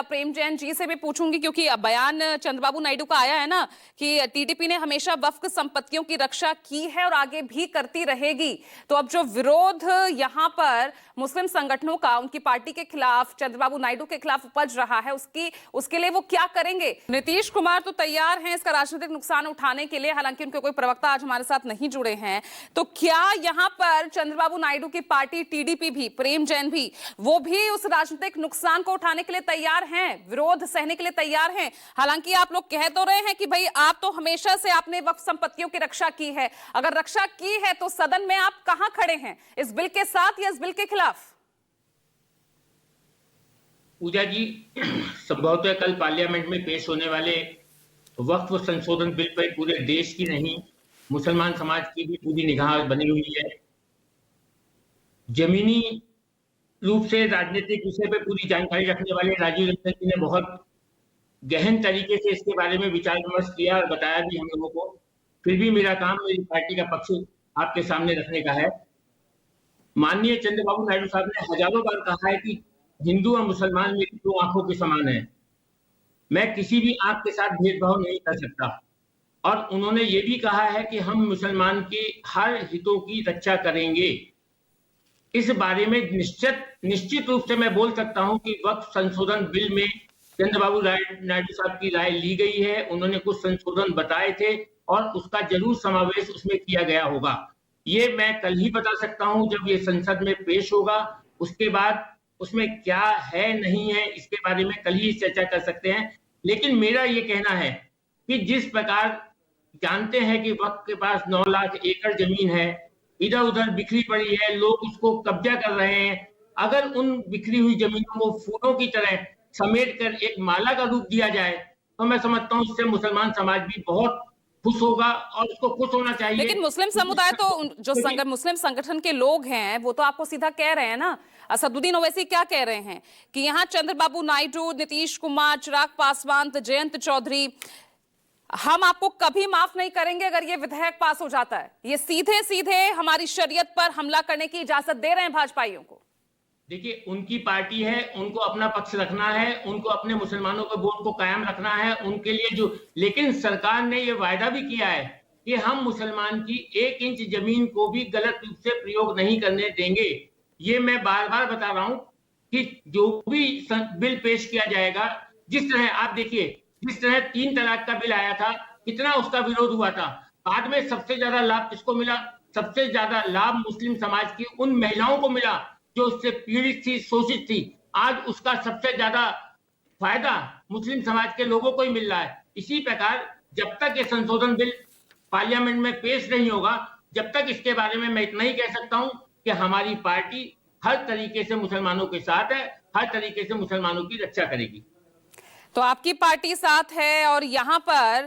प्रेम जैन जी से भी पूछूंगी, क्योंकि बयान चंद्रबाबू नायडू का आया है ना कि टीडीपी ने हमेशा वक्फ संपत्तियों की रक्षा की है और आगे भी करती रहेगी। तो अब जो विरोध यहां पर मुस्लिम संगठनों का उनकी पार्टी के खिलाफ, चंद्रबाबू नायडू के खिलाफ उपज रहा है, उसके लिए वो क्या करेंगे? नीतीश कुमार तो तैयार हैं इसका राजनीतिक नुकसान उठाने के लिए, हालांकि उनके कोई प्रवक्ता आज हमारे साथ नहीं जुड़े हैं। तो क्या यहां पर चंद्रबाबू नायडू की पार्टी टीडीपी भी, प्रेम जैन भी, वो भी उस राजनीतिक नुकसान को उठाने के लिए तैयार हैं, विरोध सहने के लिए तैयार हैं? हालांकि आप लोग कह तो रहे हैं कि भाई आप तो हमेशा से आपने वक्फ संपत्तियों की रक्षा की है, अगर रक्षा की है तो सदन में आप कहां खड़े हैं, इस बिल के साथ या इस बिल के खिलाफ? पूजा जी, संभवतः कल पार्लियामेंट में पेश होने वाले वक्फ संशोधन बिल पर पूरे देश की नहीं, मुसलमान समाज की भी पूरी निगाह बनी हुई है। जमीनी रूप से राजनीतिक विषय पे पूरी जानकारी रखने वाले राजीव रंजन जी ने बहुत गहन तरीके से इसके बारे में विचार विमर्श किया और बताया भी हम लोगों को। फिर भी मेरा काम मेरी पार्टी का पक्ष आपके सामने रखने का है। माननीय चंद्रबाबू नायडू साहब ने हजारों बार कहा है कि हिंदू और मुसलमान मेरी दो आंखों के समान है, मैं किसी भी आंख के साथ भेदभाव नहीं कर सकता। और उन्होंने ये भी कहा है कि हम मुसलमान के हर हितों की रक्षा करेंगे। इस बारे में निश्चित रूप से मैं बोल सकता हूं कि वक्फ संशोधन बिल में चंद्रबाबू नायडू साहब की राय ली गई है। उन्होंने कुछ संशोधन बताए थे और उसका जरूर समावेश उसमें किया गया होगा। ये मैं कल ही बता सकता हूं जब ये संसद में पेश होगा। उसके बाद उसमें क्या है नहीं है इसके बारे में कल ही चर्चा कर सकते हैं। लेकिन मेरा ये कहना है कि जिस प्रकार जानते हैं कि वक्फ के पास 9 लाख एकड़ जमीन है, इधर उधर बिखरी पड़ी है, लोग उसको कब्जा कर रहे हैं। अगर उन बिखरी हुई जमीनों को फूलों की तरह समेट कर एक माला का रूप दिया जाए तो मैं समझता हूं इससे मुसलमान समाज भी बहुत खुश होगा और उसको खुश होना चाहिए। लेकिन मुस्लिम समुदाय तो जो मुस्लिम संगठन के लोग हैं वो तो आपको सीधा कह रहे हैं ना, असदुद्दीन ओवैसी क्या कह रहे हैं कि यहाँ चंद्रबाबू नायडू, नीतीश कुमार, चिराग पासवान, जयंत चौधरी, हम आपको कभी माफ नहीं करेंगे अगर ये विधेयक पास हो जाता है। ये सीधे सीधे हमारी शरीयत पर हमला करने की इजाजत दे रहे हैं भाजपाइयों को। देखिए, उनकी पार्टी है, उनको अपना पक्ष रखना है, उनको अपने मुसलमानों के वोट को कायम रखना है, उनके लिए जो, लेकिन सरकार ने ये वायदा भी किया है कि हम मुसलमान की 1 इंच जमीन को भी गलत रूप से प्रयोग नहीं करने देंगे। ये मैं बार बार बता रहा हूं कि जो भी बिल पेश किया जाएगा, जिस तरह आप देखिए, जिस तरह 3 तलाक का बिल आया था, कितना उसका विरोध हुआ था। बाद में सबसे ज्यादा लाभ किसको मिला? सबसे ज्यादा लाभ मुस्लिम समाज की उन महिलाओं को मिला जो उससे पीड़ित थी, शोषित थी। आज उसका सबसे ज्यादा फायदा मुस्लिम समाज के लोगों को ही मिल रहा है। इसी प्रकार जब तक ये संशोधन बिल पार्लियामेंट में पेश नहीं होगा, जब तक इसके बारे में मैं इतना ही कह सकता हूं कि हमारी पार्टी हर तरीके से मुसलमानों के साथ है, हर तरीके से मुसलमानों की रक्षा करेगी। तो आपकी पार्टी साथ है और यहां पर